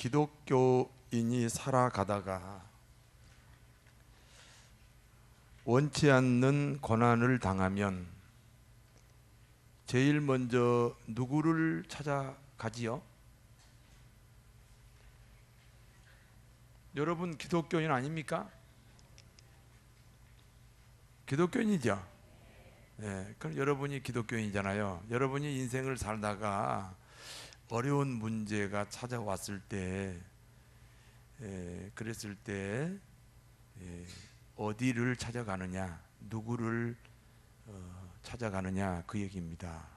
기독교인이 살아가다가 원치 않는 고난을 당하면 제일 먼저 누구를 찾아가지요? 여러분 기독교인 아닙니까? 기독교인이죠? 네, 그럼 여러분이 기독교인이잖아요. 여러분이 인생을 살다가 어려운 문제가 찾아왔을 때, 그랬을 때 어디를 찾아가느냐, 누구를 찾아가느냐 그 얘기입니다.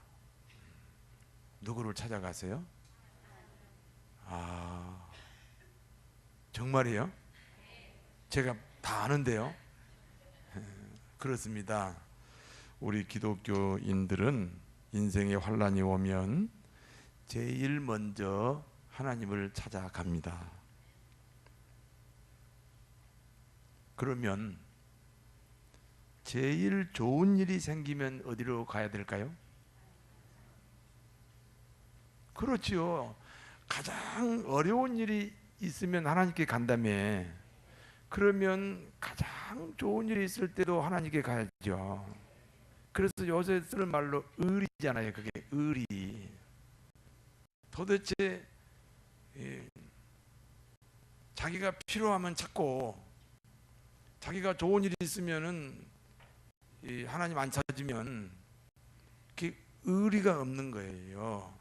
누구를 찾아가세요? 아, 정말이에요? 제가 다 아는데요. 그렇습니다. 우리 기독교인들은 인생의 환난이 오면 제일 먼저 하나님을 찾아갑니다. 그러면 제일 좋은 일이 생기면 어디로 가야 될까요? 그렇지요. 가장 어려운 일이 있으면 하나님께 간다며. 그러면 가장 좋은 일이 있을 때도 하나님께 가야죠. 그래서 요새 쓰는 말로 의리잖아요. 그게 의리. 도대체 자기가 필요하면 찾고, 자기가 좋은 일이 있으면은 하나님 안 찾으면 그게 의리가 없는 거예요.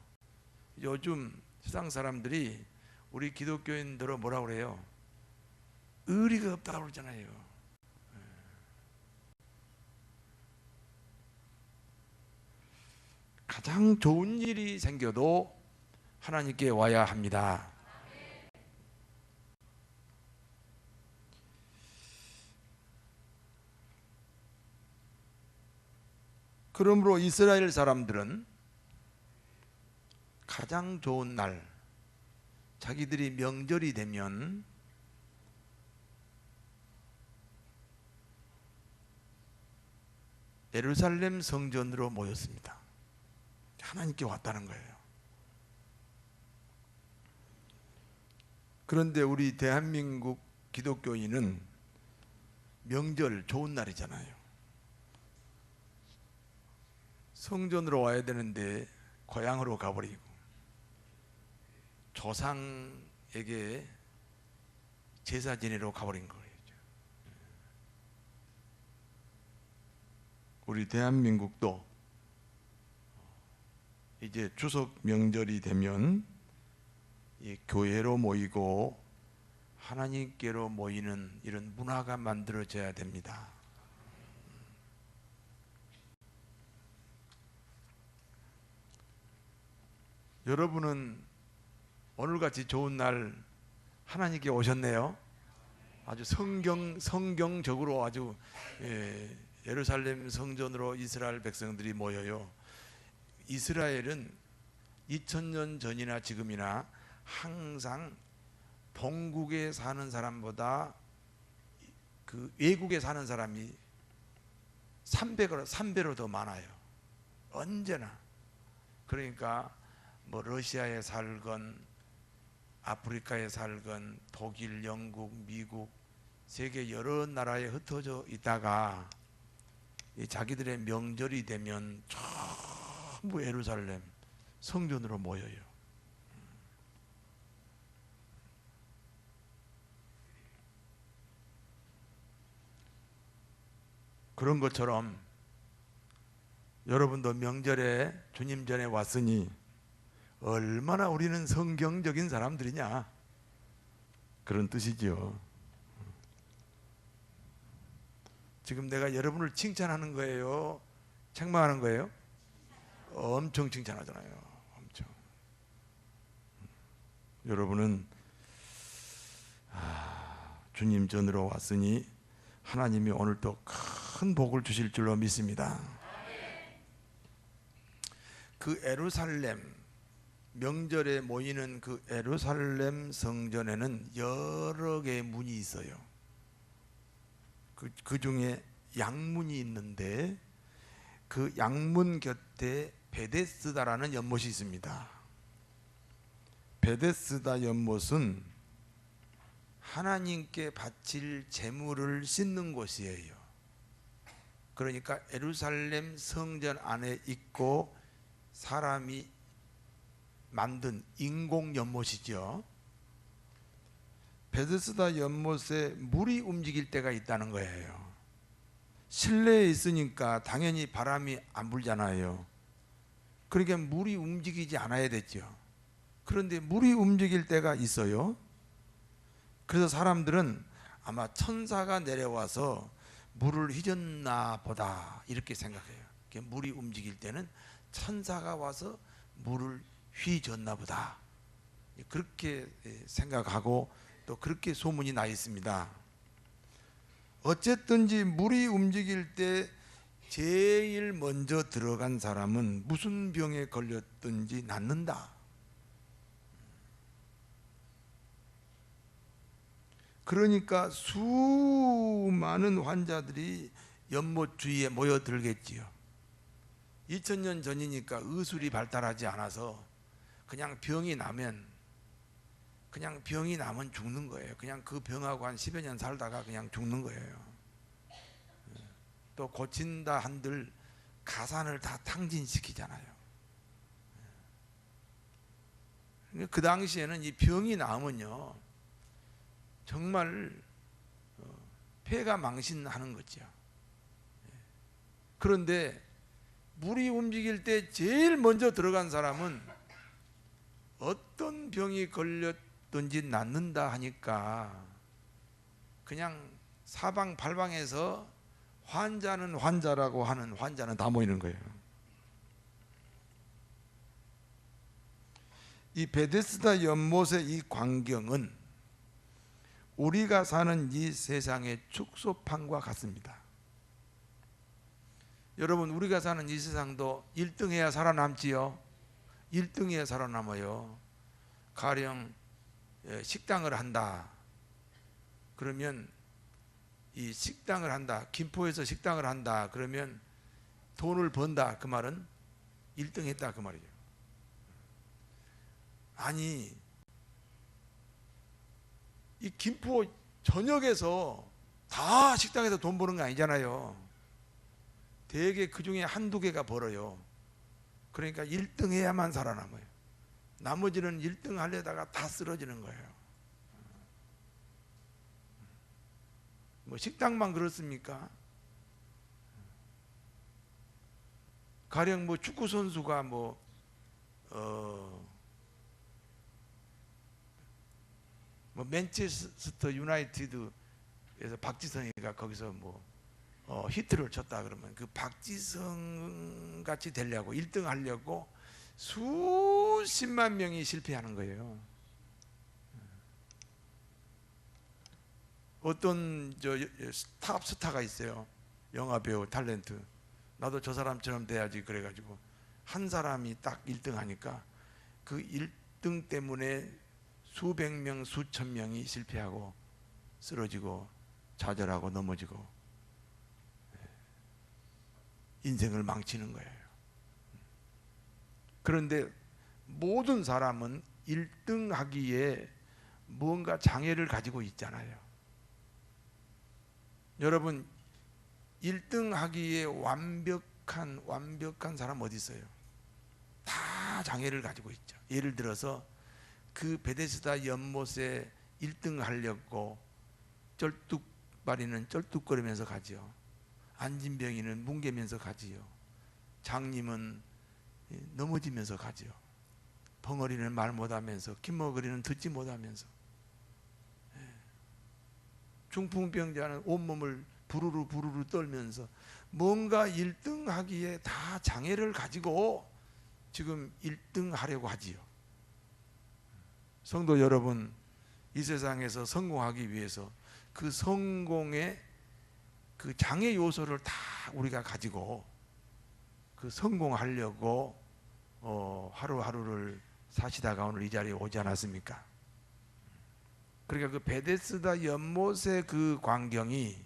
요즘 세상 사람들이 우리 기독교인들은 뭐라고 그래요? 의리가 없다고 그러잖아요. 가장 좋은 일이 생겨도 하나님께 와야 합니다. 그러므로 이스라엘 사람들은 가장 좋은 날, 자기들이 명절이 되면 예루살렘 성전으로 모였습니다. 하나님께 왔다는 거예요. 그런데 우리 대한민국 기독교인은 명절 좋은 날이잖아요. 성전으로 와야 되는데 고향으로 가버리고 조상에게 제사 지내러 가버린 거예요. 우리 대한민국도 이제 추석 명절이 되면 이 교회로 모이고 하나님께로 모이는 이런 문화가 만들어져야 됩니다. 여러분은 오늘같이 좋은 날 하나님께 오셨네요. 아주 성경적으로 아주 예루살렘 성전으로 이스라엘 백성들이 모여요. 이스라엘은 2000년 전이나 지금이나 항상 본국에 사는 사람보다 그 외국에 사는 사람이 3배로 더 많아요. 언제나. 그러니까 뭐 러시아에 살건 아프리카에 살건 독일, 영국, 미국 세계 여러 나라에 흩어져 있다가 자기들의 명절이 되면 전부 예루살렘 성전으로 모여요. 그런 것처럼 여러분도 명절에 주님 전에 왔으니 얼마나 우리는 성경적인 사람들이냐 그런 뜻이죠. 지금 내가 여러분을 칭찬하는 거예요? 책망하는 거예요? 엄청 칭찬하잖아요. 엄청. 여러분은 주님 전으로 왔으니 하나님이 오늘 또 큰 복을 주실 줄로 믿습니다. 그 예루살렘 명절에 모이는 그 예루살렘 성전에는 여러 개의 문이 있어요. 그 중에 양문이 있는데 그 양문 곁에 베데스다라는 연못이 있습니다. 베데스다 연못은 하나님께 바칠 제물을 씻는 곳이에요. 그러니까 예루살렘 성전 안에 있고 사람이 만든 인공 연못이죠. 베데스다 연못에 물이 움직일 때가 있다는 거예요. 실내에 있으니까 당연히 바람이 안 불잖아요. 그러니까 물이 움직이지 않아야 되죠. 그런데 물이 움직일 때가 있어요. 그래서 사람들은 아마 천사가 내려와서 물을 휘젓나 보다 이렇게 생각해요. 물이 움직일 때는 천사가 와서 물을 휘젓나 보다 그렇게 생각하고 또 그렇게 소문이 나 있습니다. 어쨌든지 물이 움직일 때 제일 먼저 들어간 사람은 무슨 병에 걸렸든지 낫는다. 그러니까 수많은 환자들이 연못 주위에 모여들겠지요. 2000년 전이니까 의술이 발달하지 않아서 그냥 병이 나면 죽는 거예요. 그냥 그 병하고 한 10여 년 살다가 그냥 죽는 거예요. 또 고친다 한들 가산을 다 탕진시키잖아요. 그 당시에는 이 병이 나오면요 정말 폐가 망신하는 거죠. 그런데 물이 움직일 때 제일 먼저 들어간 사람은 어떤 병이 걸렸든지 낫는다 하니까 그냥 사방팔방에서 환자는 환자라고 하는 환자는 다 모이는 거예요. 이 베데스다 연못의 이 광경은 우리가 사는 이 세상의 축소판과 같습니다. 여러분, 우리가 사는 이 세상도 1등해야 살아남지요. 1등해야 살아남아요. 가령 식당을 한다. 그러면 이 식당을 한다. 김포에서 식당을 한다. 그러면 돈을 번다. 그 말은 1등 했다. 그 말이죠. 아니, 이 김포 전역에서 다 식당에서 돈 버는 거 아니잖아요. 대개 그 중에 한두 개가 벌어요. 그러니까 1등 해야만 살아남아요. 나머지는 1등 하려다가 다 쓰러지는 거예요. 뭐 식당만 그렇습니까? 가령 뭐 축구 선수가 뭐 맨체스터 유나이티드에서 박지성이가 거기서 뭐 히트를 쳤다 그러면 그 박지성 같이 되려고 1등 하려고 수십만 명이 실패하는 거예요. 어떤 탑 스타가 있어요. 영화 배우 탤런트. 나도 저 사람처럼 돼야지 그래가지고 한 사람이 딱 1등 하니까 그 1등 때문에 수백 명, 수천 명이 실패하고 쓰러지고 좌절하고 넘어지고 인생을 망치는 거예요. 그런데 모든 사람은 1등 하기에 뭔가 장애를 가지고 있잖아요. 여러분, 1등 하기에 완벽한 사람 어디 있어요? 다 장애를 가지고 있죠. 예를 들어서 그 베데스다 연못에 1등 하려고 쩔뚝발이는 쩔뚝거리면서 가지요. 안진병이는 뭉개면서 가지요. 장님은 넘어지면서 가지요. 벙어리는 말 못하면서, 김머거리는 듣지 못하면서, 중풍병자는 온몸을 부르르 떨면서 뭔가 1등 하기에 다 장애를 가지고 지금 1등 하려고 하지요. 성도 여러분, 이 세상에서 성공하기 위해서 그 성공의 그 장애 요소를 다 우리가 가지고 그 성공하려고 하루하루를 사시다가 오늘 이 자리에 오지 않았습니까? 그러니까 그 베데스다 연못의 그 광경이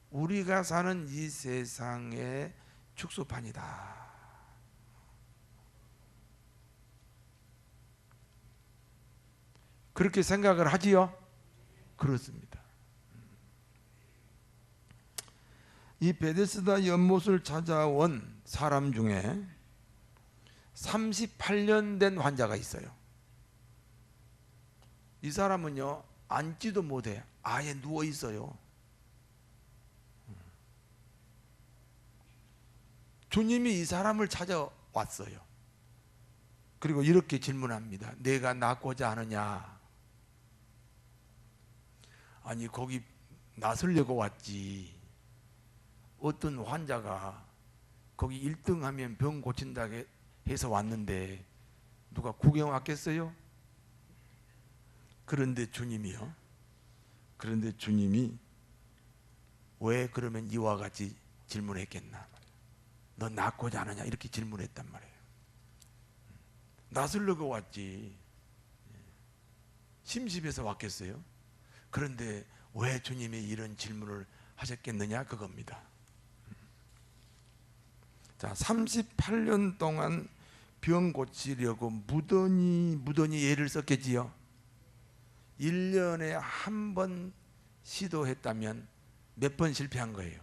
우리가 사는 이 세상의 축소판이다. 그렇게 생각을 하지요? 그렇습니다. 이 베데스다 연못을 찾아온 사람 중에 38년 된 환자가 있어요. 이 사람은요, 앉지도 못해. 아예 누워 있어요. 주님이 이 사람을 찾아왔어요. 그리고 이렇게 질문합니다. 내가 낫고자 하느냐? 아니, 거기 나서려고 왔지. 어떤 환자가 거기 1등 하면 병 고친다고 해서 왔는데 누가 구경 왔겠어요? 그런데 주님이 왜 그러면 이와 같이 질문했겠나? 너 낫고자 하느냐? 이렇게 질문했단 말이에요. 나서려고 왔지. 심심해서 왔겠어요? 그런데 왜 주님이 이런 질문을 하셨겠느냐? 그겁니다. 자, 38년 동안 병 고치려고 무던히 애를 썼겠지요. 1년에 한 번 시도했다면 몇 번 실패한 거예요?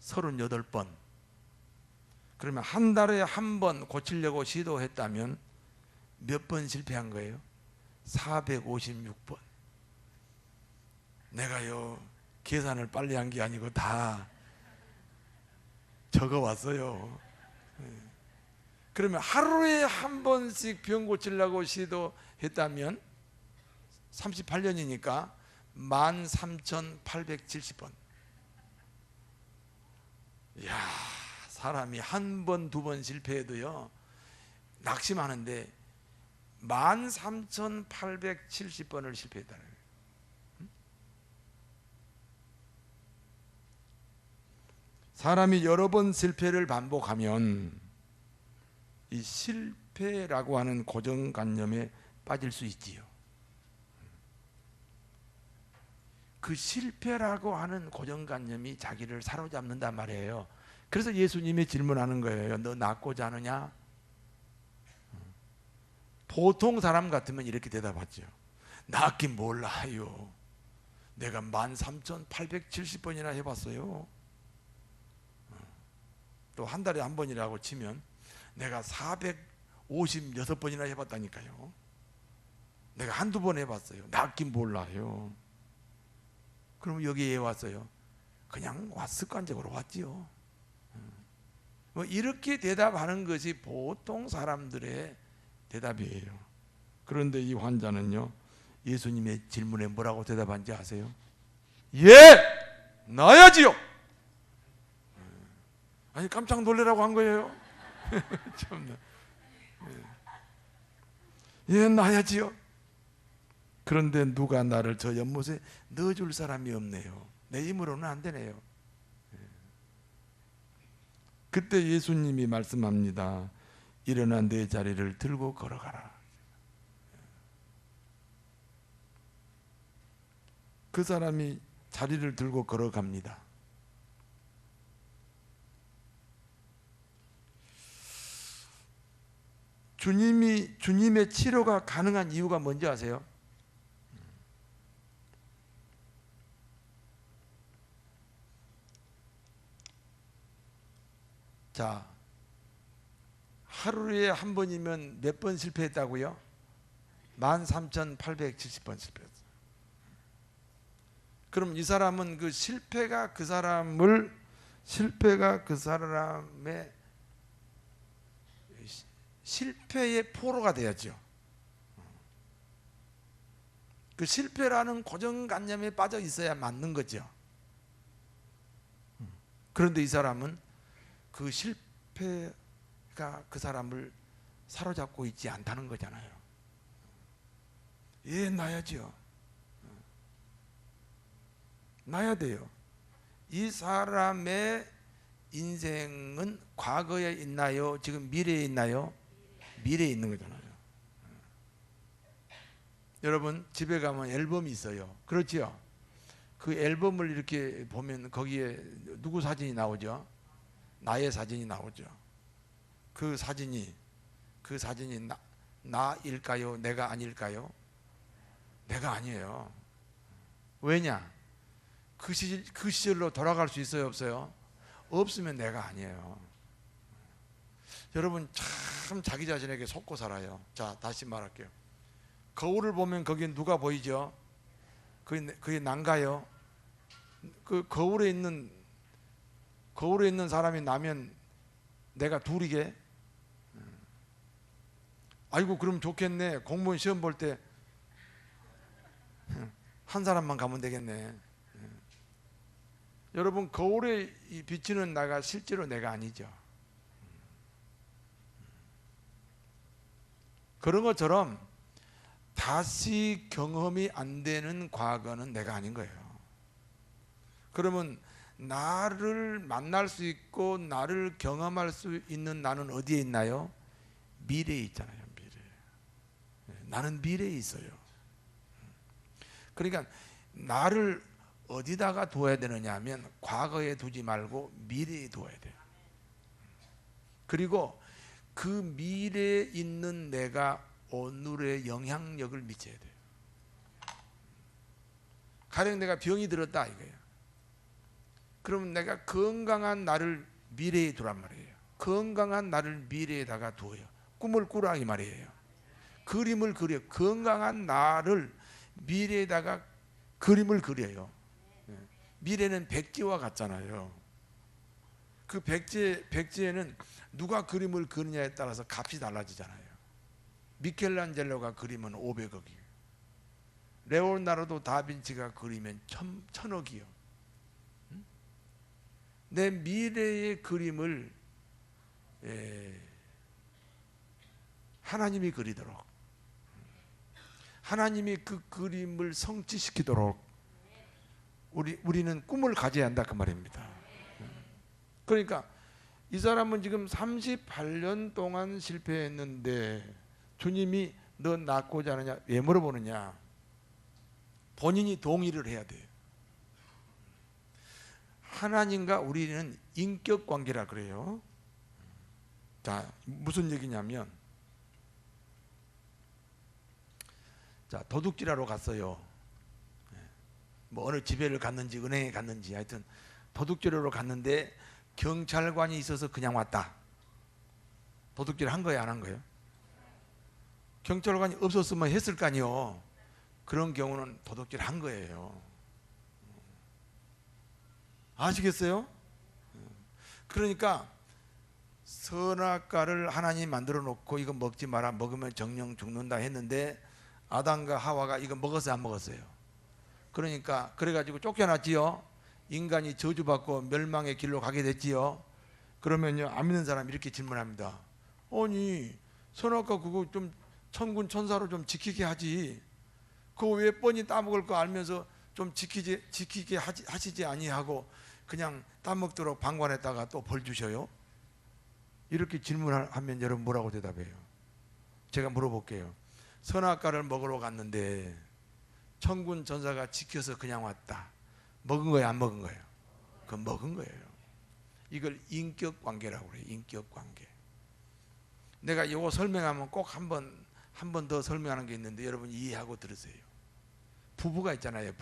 38번. 그러면 한 달에 한 번 고치려고 시도했다면 몇 번 실패한 거예요? 456번. 내가요, 계산을 빨리 한 게 아니고 다 적어왔어요. 그러면 하루에 한 번씩 병 고치려고 시도했다면 38년이니까 13,870번. 이야, 사람이 한 번, 두 번 실패해도요, 낙심하는데 13,870번을 실패했다는 거예요. 사람이 여러 번 실패를 반복하면 이 실패라고 하는 고정관념에 빠질 수 있지요. 그 실패라고 하는 고정관념이 자기를 사로잡는단 말이에요. 그래서 예수님이 질문하는 거예요. 너 낫고자 하느냐? 보통 사람 같으면 이렇게 대답하죠. 낫긴 몰라요. 내가 13,870번이나 해봤어요. 또 한 달에 한 번이라고 치면 내가 456번이나 해봤다니까요. 내가 한두 번 해봤어요. 낫긴 몰라요. 그럼 여기에 왔어요. 그냥 습관적으로 왔지요. 뭐 이렇게 대답하는 것이 보통 사람들의 대답이에요. 그런데 이 환자는요, 예수님의 질문에 뭐라고 대답한지 아세요? 예! 나야지요! 아니, 깜짝 놀래라고 한 거예요. 참나. 예, 나야지요. 그런데 누가 나를 저 연못에 넣어줄 사람이 없네요. 내 힘으로는 안 되네요. 그때 예수님이 말씀합니다. 일어나 내 자리를 들고 걸어가라. 그 사람이 자리를 들고 걸어갑니다. 주님의 치료가 가능한 이유가 뭔지 아세요? 자, 하루에 한 번이면 몇 번 실패했다고요? 13,870번 실패했어요. 그럼 이 사람은 그 실패가 그 사람의 실패의 포로가 돼야죠. 그 실패라는 고정관념에 빠져 있어야 맞는 거죠. 그런데 이 사람은 그 실패가 그 사람을 사로잡고 있지 않다는 거잖아요. 예, 나야죠. 나야 돼요. 이 사람의 인생은 과거에 있나요? 지금 미래에 있나요? 미래에 있는 거잖아요. 여러분, 집에 가면 앨범이 있어요. 그렇죠? 그 앨범을 이렇게 보면 거기에 누구 사진이 나오죠? 나의 사진이 나오죠. 그 사진이 나일까요? 내가 아닐까요? 내가 아니에요. 왜냐? 그 시절로 돌아갈 수 있어요, 없어요? 없으면 내가 아니에요. 여러분 참 자기 자신에게 속고 살아요. 자, 다시 말할게요. 거울을 보면 거기에 누가 보이죠? 그게 난가요? 그 거울에 있는 사람이 나면 내가 둘이게? 아이고 그럼 좋겠네. 공무원 시험 볼 때 한 사람만 가면 되겠네. 여러분 거울에 비치는 나가 실제로 내가 아니죠. 그런 것처럼 다시 경험이 안 되는 과거는 내가 아닌 거예요. 그러면 나를 만날 수 있고 나를 경험할 수 있는 나는 어디에 있나요? 미래에 있잖아요. 미래. 나는 미래에 있어요. 그러니까 나를 어디다가 둬야 되느냐 하면 과거에 두지 말고 미래에 둬야 돼요. 그리고 그 미래에 있는 내가 오늘의 영향력을 미쳐야 돼요. 가령 내가 병이 들었다 이거예요. 그러면 내가 건강한 나를 미래에 두란 말이에요. 건강한 나를 미래에다가 두어요. 꿈을 꾸라 이 말이에요. 그림을 그려. 건강한 나를 미래에다가 그림을 그려요. 미래는 백지와 같잖아요. 그 백지에는 누가 그림을 그리냐에 따라서 값이 달라지잖아요. 미켈란젤로가 그리면 500억이에요. 레오나르도 다빈치가 그리면 1000억이요. 내 미래의 그림을 하나님이 그리도록, 하나님이 그 그림을 성취시키도록 우리는 꿈을 가져야 한다 그 말입니다. 그러니까 이 사람은 지금 38년 동안 실패했는데 주님이 너 낳고자 하느냐 왜 물어보느냐? 본인이 동의를 해야 돼요. 하나님과 우리는 인격 관계라 그래요. 자, 무슨 얘기냐면, 자, 도둑질하러 갔어요. 뭐 어느 집회를 갔는지 은행에 갔는지 하여튼 도둑질하러 갔는데 경찰관이 있어서 그냥 왔다. 도둑질 한 거예요, 안 한 거예요? 경찰관이 없었으면 했을 거 아니요. 그런 경우는 도둑질 한 거예요. 아시겠어요? 그러니까 선악과를 하나님이 만들어 놓고 이거 먹지 마라, 먹으면 정령 죽는다 했는데 아담과 하와가 이거 먹었어요, 안 먹었어요? 그러니까 그래가지고 쫓겨났지요. 인간이 저주받고 멸망의 길로 가게 됐지요. 그러면요, 안 믿는 사람이 이렇게 질문합니다. 아니 선악과 그거 좀 천군 천사로 좀 지키게 하지, 그거 왜 뻔히 따먹을 거 알면서 좀 지키게 하시지 아니하고 그냥 따먹도록 방관했다가 또 벌 주셔요? 이렇게 질문하면 여러분 뭐라고 대답해요? 제가 물어볼게요. 선악과를 먹으러 갔는데 천군 천사가 지켜서 그냥 왔다. 먹은 거예요, 안 먹은 거예요? 그건 먹은 거예요. 이걸 인격 관계라고 그래요. 인격 관계. 내가 이거 설명하면 꼭 한 번 더 설명하는 게 있는데 여러분 이해하고 들으세요. 부부가 있잖아요.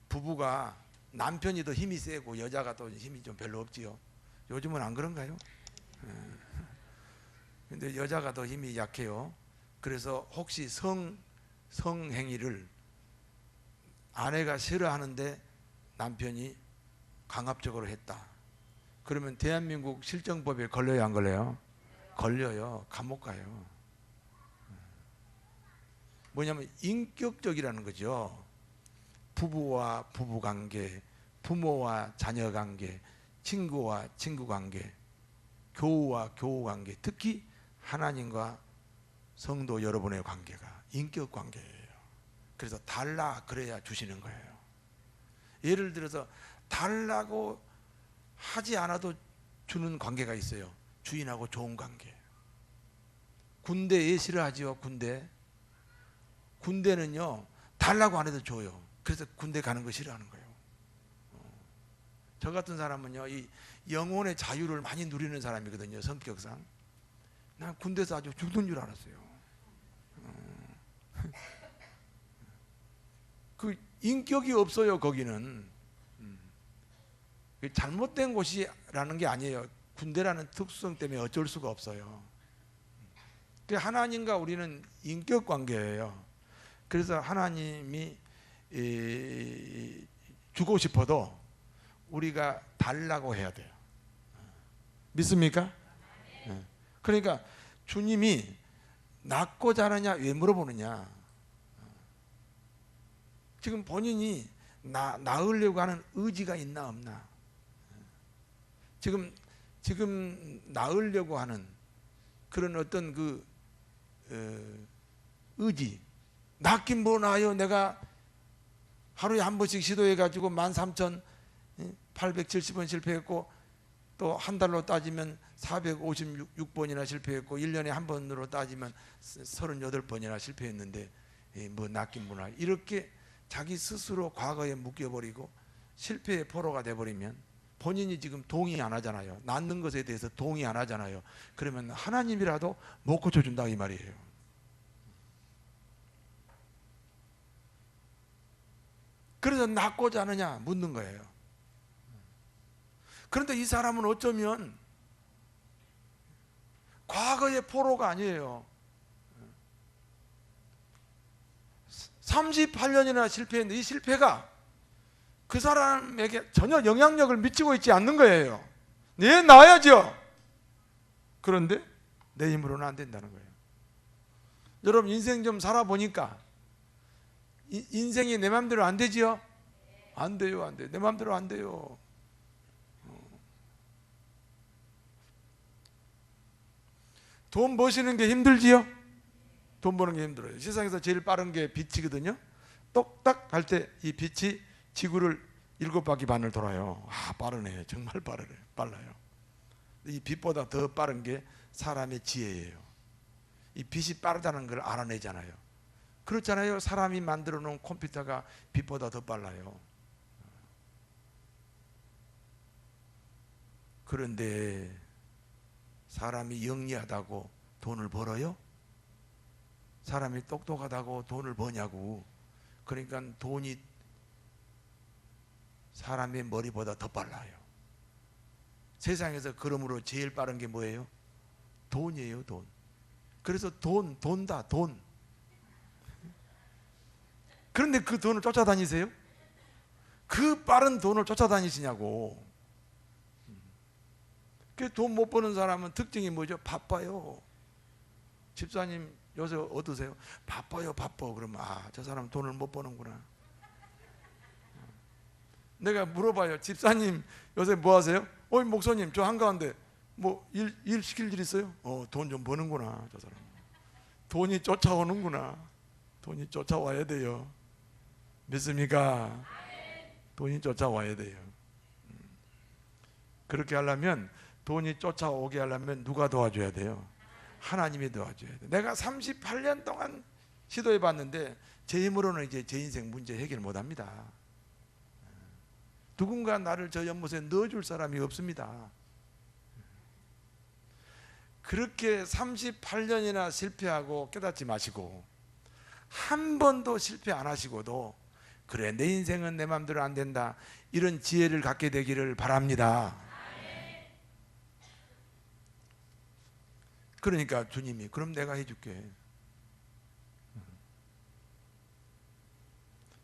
부부가 남편이 더 힘이 세고 여자가 또 힘이 좀 별로 없지요. 요즘은 안 그런가요? 근데 여자가 더 힘이 약해요. 그래서 혹시 성행위를 아내가 싫어하는데 남편이 강압적으로 했다. 그러면 대한민국 실정법에 걸려요, 안 걸려요? 걸려요. 감옥 가요. 뭐냐면 인격적이라는 거죠. 부부와 부부 관계, 부모와 자녀 관계, 친구와 친구 관계, 교우와 교우 관계, 특히 하나님과 성도 여러분의 관계가 인격 관계예요. 그래서 달라 그래야 주시는 거예요. 예를 들어서 달라고 하지 않아도 주는 관계가 있어요. 주인하고 좋은 관계. 군대에 싫어하지요. 군대는요 달라고 안 해도 줘요. 그래서 군대 가는 거 싫어하는 거예요. 저 같은 사람은요 이 영혼의 자유를 많이 누리는 사람이거든요. 성격상. 난 군대에서 아주 죽는 줄 알았어요. 그 인격이 없어요. 거기는 잘못된 곳이라는 게 아니에요. 군대라는 특수성 때문에 어쩔 수가 없어요. 하나님과 우리는 인격 관계예요. 그래서 하나님이 주고 싶어도 우리가 달라고 해야 돼요. 믿습니까? 그러니까 주님이 낳고 자느냐 왜 물어보느냐? 지금 본인이 낳으려고 하는 의지가 있나 없나? 지금 낳으려고 하는 그런 어떤 그 의지. 낳긴 뭐 나요? 내가 하루에 한 번씩 시도해가지고 13,870번 실패했고, 또 한 달로 따지면 456번이나 실패했고, 1년에 한 번으로 따지면 38번이나 실패했는데 뭐 낳긴 뭐나, 이렇게 자기 스스로 과거에 묶여버리고 실패의 포로가 돼버리면 본인이 지금 동의 안 하잖아요. 낳는 것에 대해서 동의 안 하잖아요. 그러면 하나님이라도 못 고쳐준다 이 말이에요. 그래서 낳고자 하느냐 묻는 거예요. 그런데 이 사람은 어쩌면 과거의 포로가 아니에요. 38년이나 실패했는데 이 실패가 그 사람에게 전혀 영향력을 미치고 있지 않는 거예요. 네, 나야죠. 그런데 내 힘으로는 안 된다는 거예요. 여러분 인생 좀 살아보니까 인생이 내 마음대로 안 되지요? 안 돼요, 안 돼요. 내 마음대로 안 돼요. 돈 버시는 게 힘들지요? 돈 버는 게 힘들어요. 세상에서 제일 빠른 게 빛이거든요. 똑딱 할 때 이 빛이 지구를 7바퀴 반을 돌아요. 빠르네. 정말 빨라요. 이 빛보다 더 빠른 게 사람의 지혜예요. 이 빛이 빠르다는 걸 알아내잖아요. 그렇잖아요. 사람이 만들어 놓은 컴퓨터가 빛보다 더 빨라요. 그런데 사람이 영리하다고 돈을 벌어요? 사람이 똑똑하다고 돈을 버냐고. 그러니까 돈이 사람의 머리보다 더 빨라요. 세상에서 그러므로 제일 빠른 게 뭐예요? 돈이에요, 돈. 그래서 돈다, 돈. 그런데 그 돈을 쫓아다니세요? 그 빠른 돈을 쫓아다니시냐고. 그 돈 못 버는 사람은 특징이 뭐죠? 바빠요. 집사님 요새 어떠세요? 바빠요, 바빠. 그러면 저 사람 돈을 못 버는구나. 내가 물어봐요. 집사님 요새 뭐 하세요? 목사님 저 한가한데 뭐 일 시킬 일 있어요? 돈 좀 버는구나. 저 사람 돈이 쫓아오는구나. 돈이 쫓아와야 돼요. 믿습니까? 돈이 쫓아와야 돼요. 그렇게 하려면, 돈이 쫓아오게 하려면 누가 도와줘야 돼요? 하나님이 도와줘야 돼요. 내가 38년 동안 시도해 봤는데 제 힘으로는 이제 제 인생 문제 해결 못 합니다. 누군가 나를 저 연못에 넣어줄 사람이 없습니다. 그렇게 38년이나 실패하고 깨닫지 마시고, 한 번도 실패 안 하시고도 그래 내 인생은 내 마음대로 안 된다, 이런 지혜를 갖게 되기를 바랍니다. 그러니까 주님이 그럼 내가 해줄게.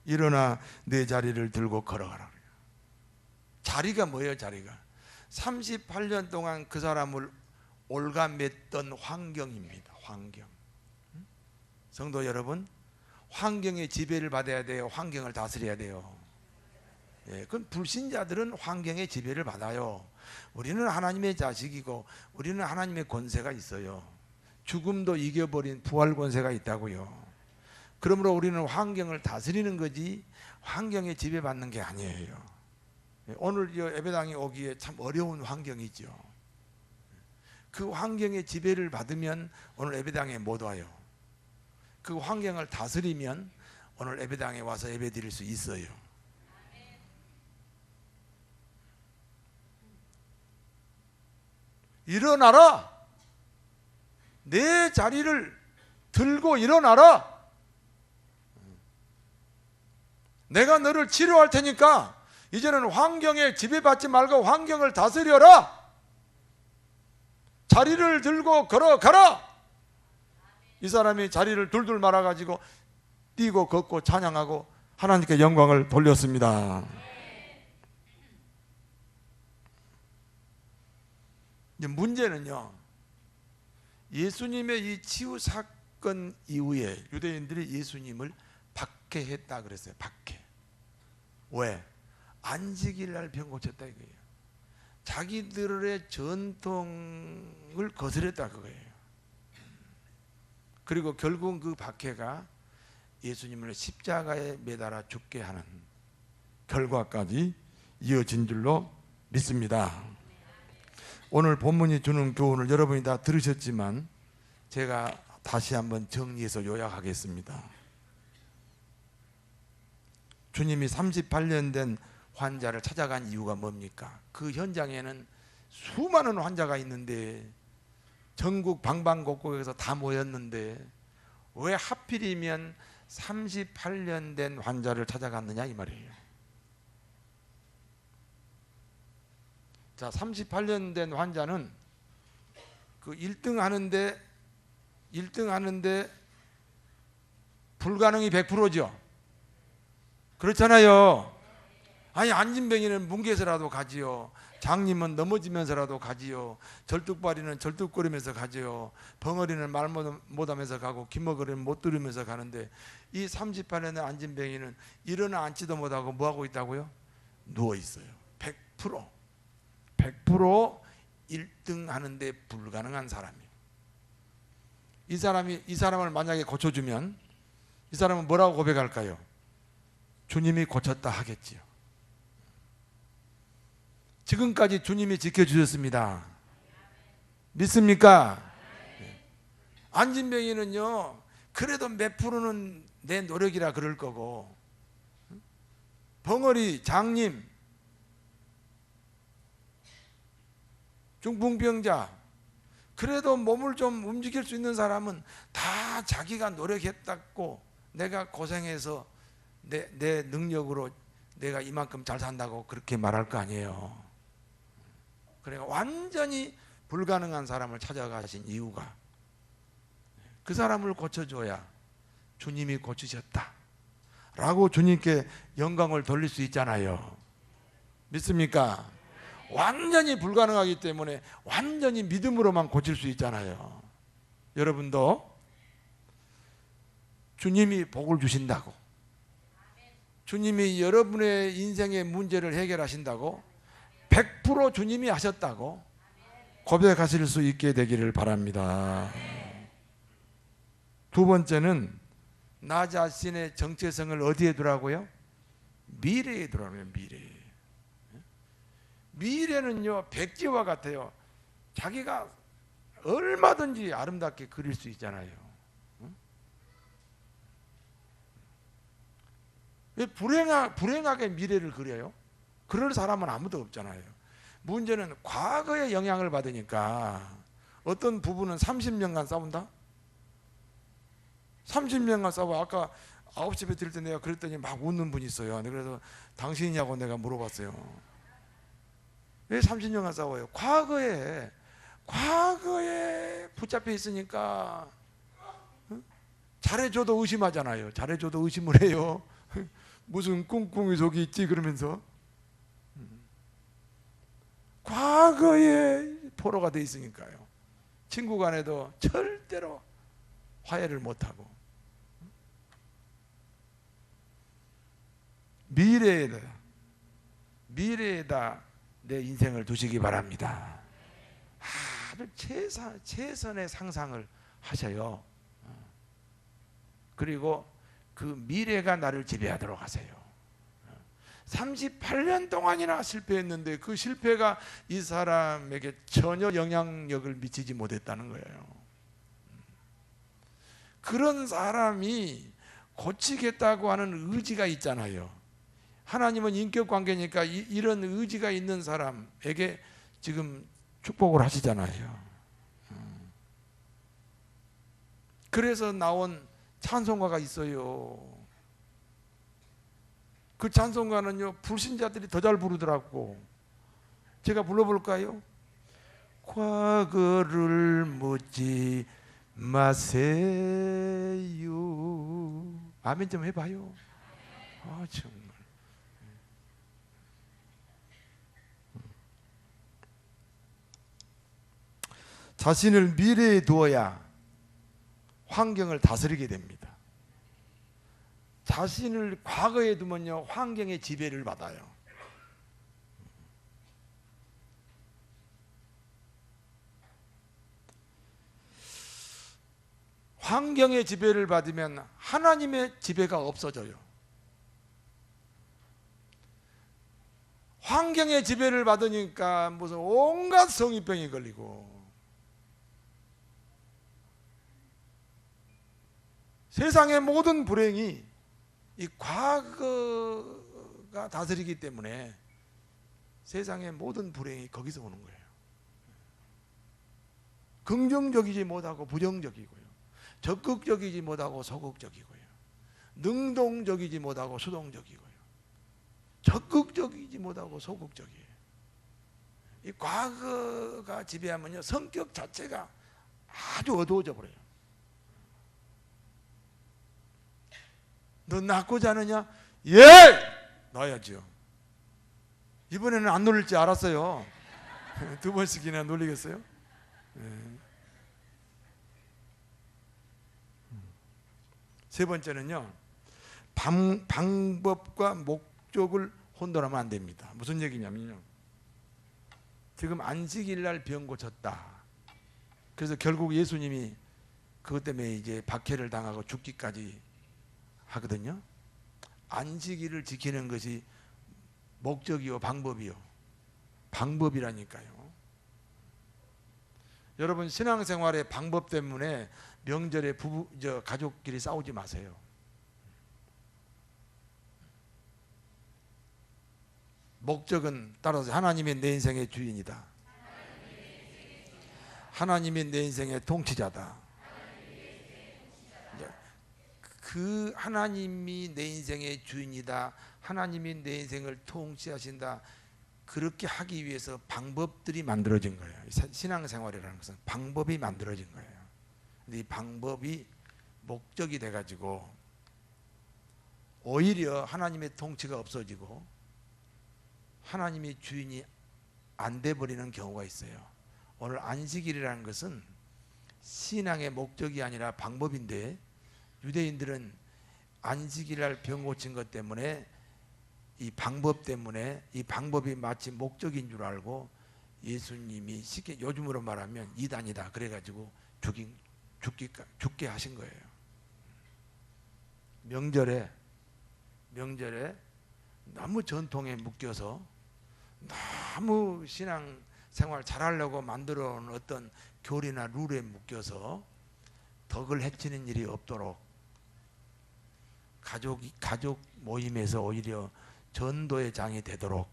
일어나 내 자리를 들고 걸어가라. 자리가 뭐예요? 자리가 38년 동안 그 사람을 올가맸던 환경입니다. 환경. 성도 여러분, 환경의 지배를 받아야 돼요? 환경을 다스려야 돼요? 그건 불신자들은 환경의 지배를 받아요. 우리는 하나님의 자식이고 우리는 하나님의 권세가 있어요. 죽음도 이겨버린 부활 권세가 있다고요. 그러므로 우리는 환경을 다스리는 거지 환경에 지배받는 게 아니에요. 오늘 예배당에 오기에 참 어려운 환경이죠. 그 환경의 지배를 받으면 오늘 예배당에 못 와요. 그 환경을 다스리면 오늘 예배당에 와서 예배 드릴 수 있어요. 일어나라. 내 자리를 들고 일어나라. 내가 너를 치료할 테니까 이제는 환경에 지배받지 말고 환경을 다스려라. 자리를 들고 걸어가라. 이 사람이 자리를 둘둘 말아가지고 뛰고 걷고 찬양하고 하나님께 영광을 돌렸습니다. 이제 문제는요, 예수님의 이 치유 사건 이후에 유대인들이 예수님을 박해했다 그랬어요. 박해. 왜? 안식일 날 병 고쳤다 이거예요. 자기들의 전통을 거스렸다 그거예요. 그리고 결국 그 박해가 예수님을 십자가에 매달아 죽게 하는 결과까지 이어진 줄로 믿습니다. 오늘 본문이 주는 교훈을 여러분이 다 들으셨지만 제가 다시 한번 정리해서 요약하겠습니다. 주님이 38년 된 환자를 찾아간 이유가 뭡니까? 그 현장에는 수많은 환자가 있는데 전국 방방곡곡에서 다 모였는데 왜 하필이면 38년 된 환자를 찾아갔느냐 이 말이에요. 자, 38년 된 환자는 그 1등 하는데 불가능이 100%죠. 그렇잖아요. 아니, 안진뱅이는 뭉개서라도 가지요. 장님은 넘어지면서라도 가지요. 절뚝발이는 절뚝거리면서 가지요. 벙어리는 말 못하면서 가고 기머거리는 못 들으면서 가는데 이 38년의 안진뱅이는 일어나 앉지도 못하고 뭐하고 있다고요? 누워있어요. 100% 1등 하는데 불가능한 사람이에요. 이 사람을 만약에 고쳐주면 이 사람은 뭐라고 고백할까요? 주님이 고쳤다 하겠지요. 지금까지 주님이 지켜주셨습니다. 믿습니까? 안진뱅이는요, 그래도 몇 프로는 내 노력이라 그럴 거고, 벙어리, 장님, 중풍병자, 그래도 몸을 좀 움직일 수 있는 사람은 다 자기가 노력했다고, 내가 고생해서 내 능력으로 내가 이만큼 잘 산다고 그렇게 말할 거 아니에요. 그러니까 완전히 불가능한 사람을 찾아가신 이유가 그 사람을 고쳐줘야 주님이 고치셨다 라고 주님께 영광을 돌릴 수 있잖아요. 믿습니까? 완전히 불가능하기 때문에 완전히 믿음으로만 고칠 수 있잖아요. 여러분도 주님이 복을 주신다고, 주님이 여러분의 인생의 문제를 해결하신다고, 100% 주님이 하셨다고 고백하실 수 있게 되기를 바랍니다. 두 번째는 나 자신의 정체성을 어디에 두라고요? 미래에 두라고요. 미래는요, 백지와 같아요. 자기가 얼마든지 아름답게 그릴 수 있잖아요. 왜 불행하게 미래를 그려요? 그럴 사람은 아무도 없잖아요. 문제는 과거의 영향을 받으니까 어떤 부부는 30년간 싸운다? 30년간 싸워. 아까 9시 에 들을 때 내가 그랬더니 막 웃는 분이 있어요. 그래서 당신이냐고 내가 물어봤어요. 왜 30년간 싸워요? 과거에 붙잡혀 있으니까 잘해줘도 의심하잖아요. 잘해줘도 의심을 해요. 무슨 꿍꿍이 속이 있지 그러면서 과거에 포로가 돼 있으니까요. 친구 간에도 절대로 화해를 못하고 미래에다 내 인생을 두시기 바랍니다. 아주 최선의 상상을 하셔요. 그리고 그 미래가 나를 지배하도록 하세요. 38년 동안이나 실패했는데 그 실패가 이 사람에게 전혀 영향력을 미치지 못했다는 거예요. 그런 사람이 고치겠다고 하는 의지가 있잖아요. 하나님은 인격관계니까 이런 의지가 있는 사람에게 지금 축복을 하시잖아요. 그래서 나온 찬송가가 있어요. 그 찬송가는요 불신자들이 더 잘 부르더라고. 제가 불러볼까요? 과거를 묻지 마세요. 아멘 좀 해봐요. 아 정말. 자신을 미래에 두어야 환경을 다스리게 됩니다. 자신을 과거에 두면요 환경의 지배를 받아요. 환경의 지배를 받으면 하나님의 지배가 없어져요. 환경의 지배를 받으니까 무슨 온갖 성인병이 걸리고 세상의 모든 불행이 이 과거가 다스리기 때문에 세상의 모든 불행이 거기서 오는 거예요. 긍정적이지 못하고 부정적이고요. 적극적이지 못하고 소극적이고요. 능동적이지 못하고 수동적이고요. 적극적이지 못하고 소극적이에요. 이 과거가 지배하면요 성격 자체가 아주 어두워져 버려요. 너 낳고자 하느냐? 예! 낳아야죠. 이번에는 안 놀릴 줄 알았어요. 두 번씩이나 놀리겠어요? 네. 세 번째는요 방법과 목적을 혼돈하면 안 됩니다. 무슨 얘기냐면요 지금 안식일날 병 고쳤다. 그래서 결국 예수님이 그것 때문에 이제 박해를 당하고 죽기까지 하거든요. 안식일을 지키는 것이 목적이요 방법이요? 방법이라니까요. 여러분 신앙생활의 방법 때문에 명절에 가족끼리 싸우지 마세요. 목적은 따라서 하나님이 내 인생의 주인이다. 하나님이 내 인생의 통치자다. 그 하나님이 내 인생의 주인이다. 하나님이 내 인생을 통치하신다. 그렇게 하기 위해서 방법들이 만들어진 거예요. 신앙생활이라는 것은 방법이 만들어진 거예요. 근데 이 방법이 목적이 돼가지고 오히려 하나님의 통치가 없어지고 하나님의 주인이 안 돼버리는 경우가 있어요. 오늘 안식일이라는 것은 신앙의 목적이 아니라 방법인데 유대인들은 안식일날 병 고친 것 때문에 이 방법 때문에 이 방법이 마치 목적인 줄 알고 예수님이 쉽게 요즘으로 말하면 이단이다 그래가지고 죽게 하신 거예요. 명절에 너무 전통에 묶여서 너무 신앙생활 잘하려고 만들어 놓은 어떤 교리나 룰에 묶여서 덕을 해치는 일이 없도록 가족 모임에서 오히려 전도의 장이 되도록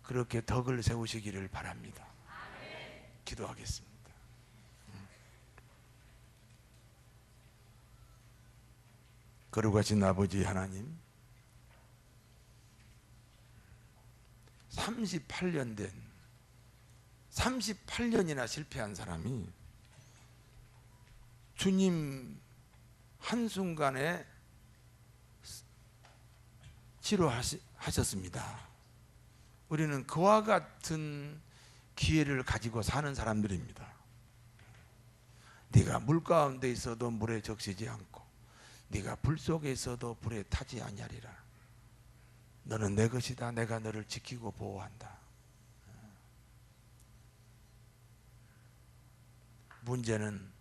그렇게 덕을 세우시기를 바랍니다. 기도하겠습니다. 거룩하신 아버지 하나님, 38년이나 실패한 사람이 주님 한순간에 치료하셨습니다. 우리는 그와 같은 기회를 가지고 사는 사람들입니다. 네가 물 가운데 있어도 물에 적시지 않고 네가 불 속에 있어도 불에 타지 아니하리라. 너는 내 것이다. 내가 너를 지키고 보호한다. 문제는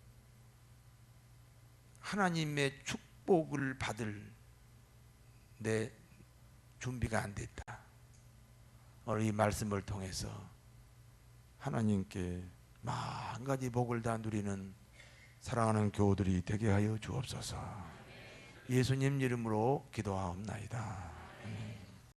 하나님의 축복을 받을 내 준비가 안 됐다. 오늘 이 말씀을 통해서 하나님께 만 가지 복을 다 누리는 사랑하는 교우들이 되게 하여 주옵소서. 예수님 이름으로 기도하옵나이다.